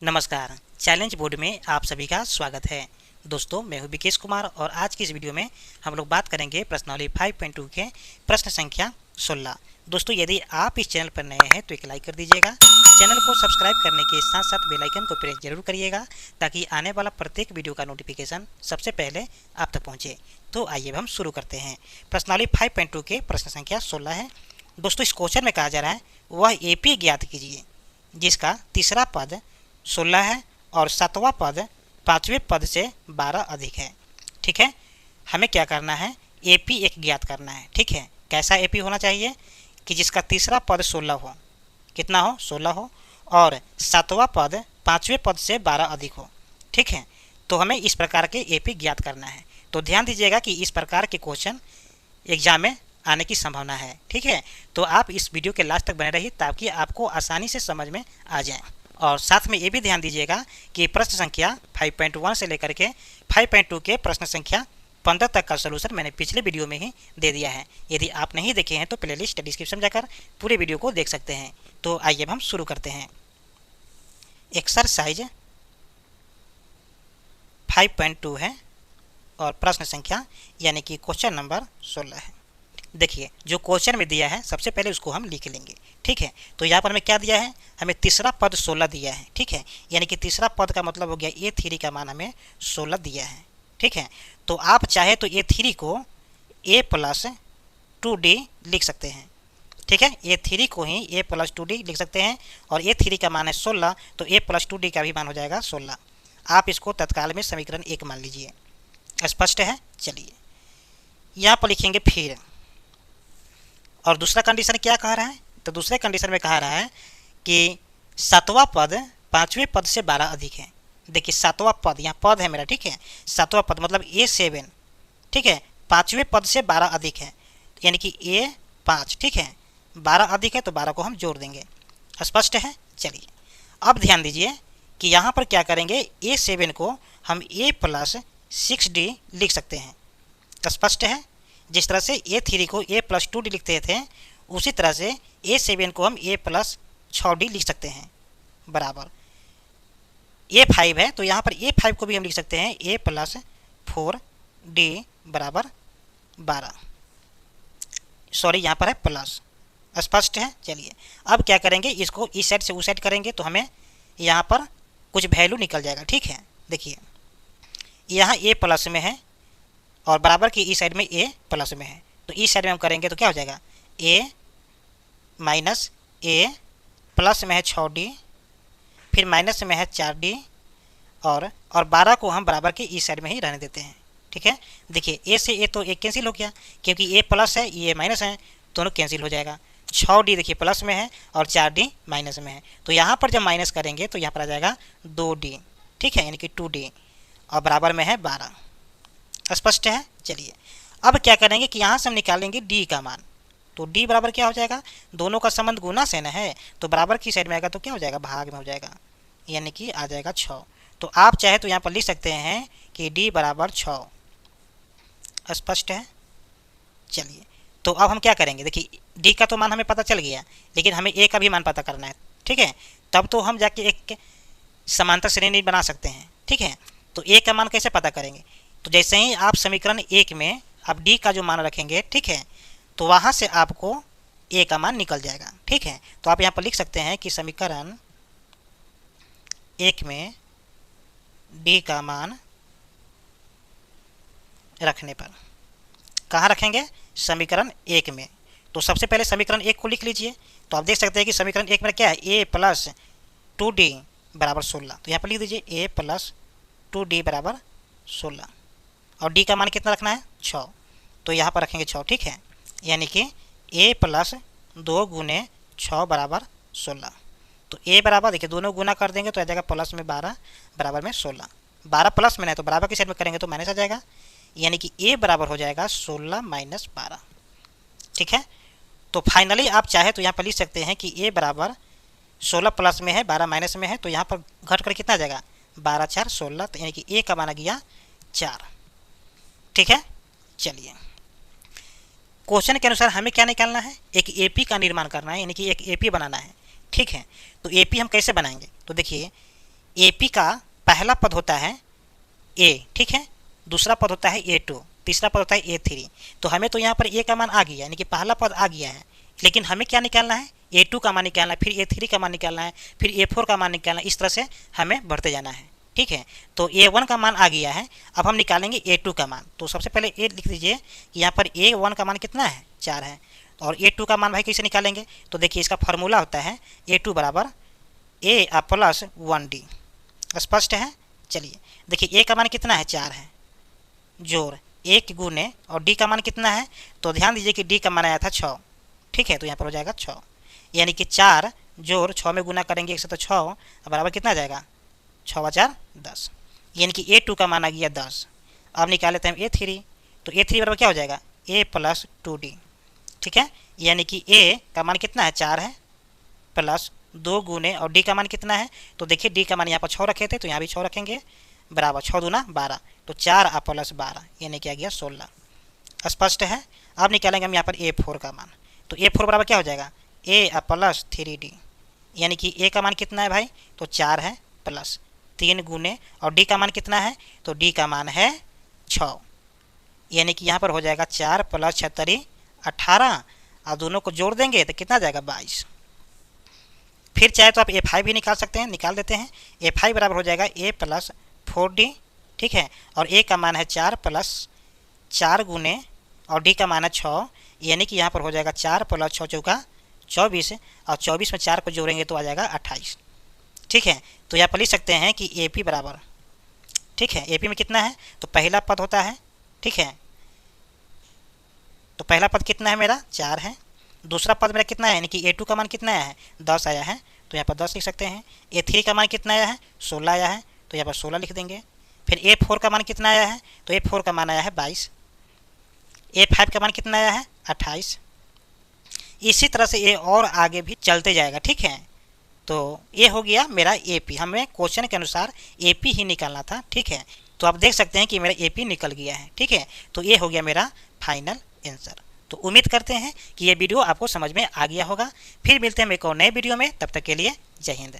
नमस्कार। Challenge board में आप सभी का स्वागत है। दोस्तों, मैं हूं विकेश कुमार और आज की इस वीडियो में हम लोग बात करेंगे प्रश्नावली 5.2 के प्रश्न संख्या 16। दोस्तों, यदि आप इस चैनल पर नए हैं तो एक लाइक कर दीजिएगा। चैनल को सब्सक्राइब करने के साथ साथ बेल आइकन को प्रेस जरूर करिएगा ताकि आने वाला प्रत्येक वीडियो का नोटिफिकेशन सबसे पहले आप तक पहुँचे। तो आइए अब हम शुरू करते हैं। प्रश्नावली 5.2 के प्रश्न संख्या 16 है। दोस्तों, इस क्वेश्चन में कहा जा रहा है वह एपी ज्ञात कीजिए जिसका तीसरा पद 16 है और सातवां पद पांचवें पद से 12 अधिक है। ठीक है, हमें क्या करना है, एपी एक ज्ञात करना है। ठीक है, कैसा एपी होना चाहिए कि जिसका तीसरा पद 16 हो, कितना हो, 16 हो, और सातवां पद पांचवें पद से 12 अधिक हो। ठीक है, तो हमें इस प्रकार के एपी ज्ञात करना है। तो ध्यान दीजिएगा कि इस प्रकार के क्वेश्चन एग्जाम में आने की संभावना है। ठीक है, तो आप इस वीडियो के लास्ट तक बने रहिए ताकि आपको आसानी से समझ में आ जाए। और साथ में ये भी ध्यान दीजिएगा कि प्रश्न संख्या 5.1 से लेकर के 5.2 के प्रश्न संख्या 15 तक का सलूशन मैंने पिछले वीडियो में ही दे दिया है। यदि आप नहीं देखे हैं तो प्लेलिस्ट डिस्क्रिप्शन में जाकर पूरे वीडियो को देख सकते हैं। तो आइए अब हम शुरू करते हैं। एक्सरसाइज 5.2 है और प्रश्न संख्या यानी कि क्वेश्चन नंबर 16 है। देखिए, जो क्वेश्चन में दिया है सबसे पहले उसको हम लिख लेंगे। ठीक है, तो यहाँ पर हमें क्या दिया है, हमें तीसरा पद 16 दिया है। ठीक है, यानी कि तीसरा पद का मतलब हो गया A3 का मान हमें 16 दिया है। ठीक है, तो आप चाहे तो A3 को A+2D लिख सकते हैं। ठीक है, A3 को ही A+2D लिख सकते हैं और A3 का मान है 16, तो A+2D का भी मान हो जाएगा 16। आप इसको तत्काल में समीकरण 1 मान लीजिए। स्पष्ट है। चलिए, यहाँ पर लिखेंगे फिर, और दूसरा कंडीशन क्या कह रहा है, तो दूसरे कंडीशन में कहा रहा है कि सातवां पद पांचवें पद से 12 अधिक है। देखिए, सातवां पद यहाँ पद है मेरा। ठीक है, सातवां पद मतलब A7। ठीक है, पांचवें पद से 12 अधिक है यानी कि A5। ठीक है, 12 अधिक है तो 12 को हम जोड़ देंगे। स्पष्ट है। चलिए, अब ध्यान दीजिए कि यहाँ पर क्या करेंगे, A7 को हम A+6D लिख सकते हैं। स्पष्ट है। जिस तरह से A3 को A+2D लिखते थे उसी तरह से A7 को हम A+6D लिख सकते हैं बराबर। A5 है तो यहाँ पर A5 को भी हम लिख सकते हैं A+4D बराबर 12। सॉरी, यहाँ पर है प्लस। स्पष्ट है। चलिए, अब क्या करेंगे, इसको इस साइड से उस साइड करेंगे तो हमें यहाँ पर कुछ वैल्यू निकल जाएगा। ठीक है, देखिए यहाँ A+ में है और बराबर की इस साइड में A+ में है, तो इस साइड में हम करेंगे तो क्या हो जाएगा, A - A प्लस में है 6D, फिर माइनस में है 4D, और 12 को हम बराबर के इस साइड में ही रहने देते हैं। ठीक है, देखिए A से A तो एक कैंसिल हो गया क्योंकि A+ है, ये माइनस है, दोनों कैंसिल हो जाएगा। 6D देखिए प्लस में है और 4D माइनस में है, तो यहाँ पर जब माइनस करेंगे तो यहाँ पर आ जाएगा 2D। ठीक है, यानी कि 2D, और बराबर में है 12। स्पष्ट है। चलिए, अब क्या करेंगे कि यहाँ से हम निकालेंगे D का मान, तो D बराबर क्या हो जाएगा, दोनों का संबंध गुना से न है तो बराबर की साइड में आएगा तो क्या हो जाएगा, भाग में हो जाएगा, यानी कि आ जाएगा 6। तो आप चाहे तो यहाँ पर लिख सकते हैं कि D बराबर 6। स्पष्ट है। चलिए, तो अब हम क्या करेंगे, देखिए D का तो मान हमें पता चल गया, लेकिन हमें A का भी मान पता करना है। ठीक है, तब तो हम जाके एक समांतर श्रेणी बना सकते हैं। ठीक है, तो A का मान कैसे पता करेंगे, तो जैसे ही आप समीकरण 1 में आप D का जो मान रखेंगे, ठीक है, तो वहाँ से आपको A का मान निकल जाएगा। ठीक है, तो आप यहाँ पर लिख सकते हैं कि समीकरण 1 में D का मान रखने पर, कहाँ रखेंगे, समीकरण 1 में। तो सबसे पहले समीकरण 1 को लिख लीजिए, तो आप देख सकते हैं कि समीकरण 1 में क्या है, A+2D बराबर 16। तो यहाँ पर लिख दीजिए A+2D बराबर 16, और D का मान कितना रखना है, 6, तो यहाँ पर रखेंगे 6। ठीक है, यानी कि A+2 गुने 6 बराबर 16। तो A बराबर देखिए दोनों गुना कर देंगे तो आ जाएगा प्लस में 12 बराबर में 16। 12 प्लस में नहीं तो बराबर की साइड में करेंगे तो माइनस आ जाएगा, यानी कि A बराबर हो जाएगा 16 - 12। ठीक है, तो फाइनली आप चाहे तो यहाँ पर लिख सकते हैं कि A बराबर 16 प्लस में है 12 माइनस में है, तो यहाँ पर घट कर कितना आ जाएगा, 12 - 4 = 16, तो यानी कि A का मान आ गया 4। ठीक है, चलिए क्वेश्चन के अनुसार हमें क्या निकालना है, एक एपी का निर्माण करना है, यानी कि एक एपी बनाना है। ठीक है, तो एपी हम कैसे बनाएंगे, तो देखिए AP का पहला पद होता है A, ठीक है, दूसरा पद होता है A2, तीसरा पद होता है A3। तो हमें तो यहाँ पर A का मान आ गया, यानी कि पहला पद आ गया है, लेकिन हमें क्या निकालना है, A2 का मान निकालना है, फिर A3 का मान निकालना है, फिर A4 का मान निकालना है। इस तरह से हमें बढ़ते जाना है, ठीक है। तो A1 का मान आ गया है, अब हम निकालेंगे A2 का मान। तो सबसे पहले ये लिख दीजिए कि यहाँ पर A1 का मान कितना है, 4 है, और A2 का मान भाई कैसे निकालेंगे। तो देखिए इसका फॉर्मूला होता है A2 बराबर A प्लस 1D। स्पष्ट है। चलिए देखिए A का मान कितना है, 4 है, जोड़ 1 गुने और D का मान कितना है, तो ध्यान दीजिए कि D का मान आया था 6, ठीक है। तो यहाँ पर हो जाएगा 6, यानी कि 4 जोड़ 6 में गुना करेंगे 1 से, तो 6 बराबर कितना आ जाएगा, 6 × 4 10, यानी कि A2 का मान आ गया 10। अब निकाल लेते हैं A3। तो A3 बराबर क्या हो जाएगा, A प्लस 2D, ठीक है, यानी कि A का मान कितना है, 4 है, प्लस 2 गुने और D का मान कितना है, तो देखिए D का मान यहाँ पर 6 रखे थे, तो यहाँ भी 6 रखेंगे, बराबर 6 दूना 12, तो 4 प्लस 12 यानी कि आ गया 16। स्पष्ट है। अब निकालेंगे हम यहाँ पर A4 का मान। तो A4 बराबर क्या हो जाएगा, A प्लस 3D, यानी कि A का मान कितना है भाई, तो 4 है, प्लस 3 गुने और D का मान कितना है, तो D का मान है 6, यानी कि यहाँ पर हो जाएगा 4 प्लस 36 18, और दोनों को जोड़ देंगे तो कितना जाएगा 22। फिर चाहे तो आप A5 भी निकाल सकते हैं, निकाल देते हैं। A5 बराबर हो जाएगा A प्लस 4D, ठीक है, और A का मान है 4 प्लस 4 गुने और D का मान है 6, यानी कि यहाँ पर हो जाएगा 4 प्लस 6 चौका 24, और 24 में 4 को जोड़ेंगे तो आ जाएगा 28, ठीक है। तो यहाँ पर लिख सकते हैं कि AP बराबर, ठीक है, AP में कितना है, तो पहला पद होता है, ठीक है, तो पहला पद कितना है मेरा, 4 है, दूसरा पद मेरा कितना है, यानी कि A2 का मान कितना आया है, 10 आया है, तो यहाँ पर 10 लिख सकते हैं। A3 का मान कितना आया है, 16 आया है, तो यहाँ पर 16 लिख देंगे। फिर A4 का मान कितना आया है, तो A4 का मान आया है 22। A5 का मान कितना आया है, 28। इसी तरह से ये और आगे भी चलते जाएगा, ठीक है। तो ये हो गया मेरा AP, हमें क्वेश्चन के अनुसार AP ही निकालना था, ठीक है। तो आप देख सकते हैं कि मेरा AP निकल गया है, ठीक है। तो ये हो गया मेरा फाइनल आंसर। तो उम्मीद करते हैं कि ये वीडियो आपको समझ में आ गया होगा। फिर मिलते हैं एक और नए वीडियो में, तब तक के लिए जय हिंद।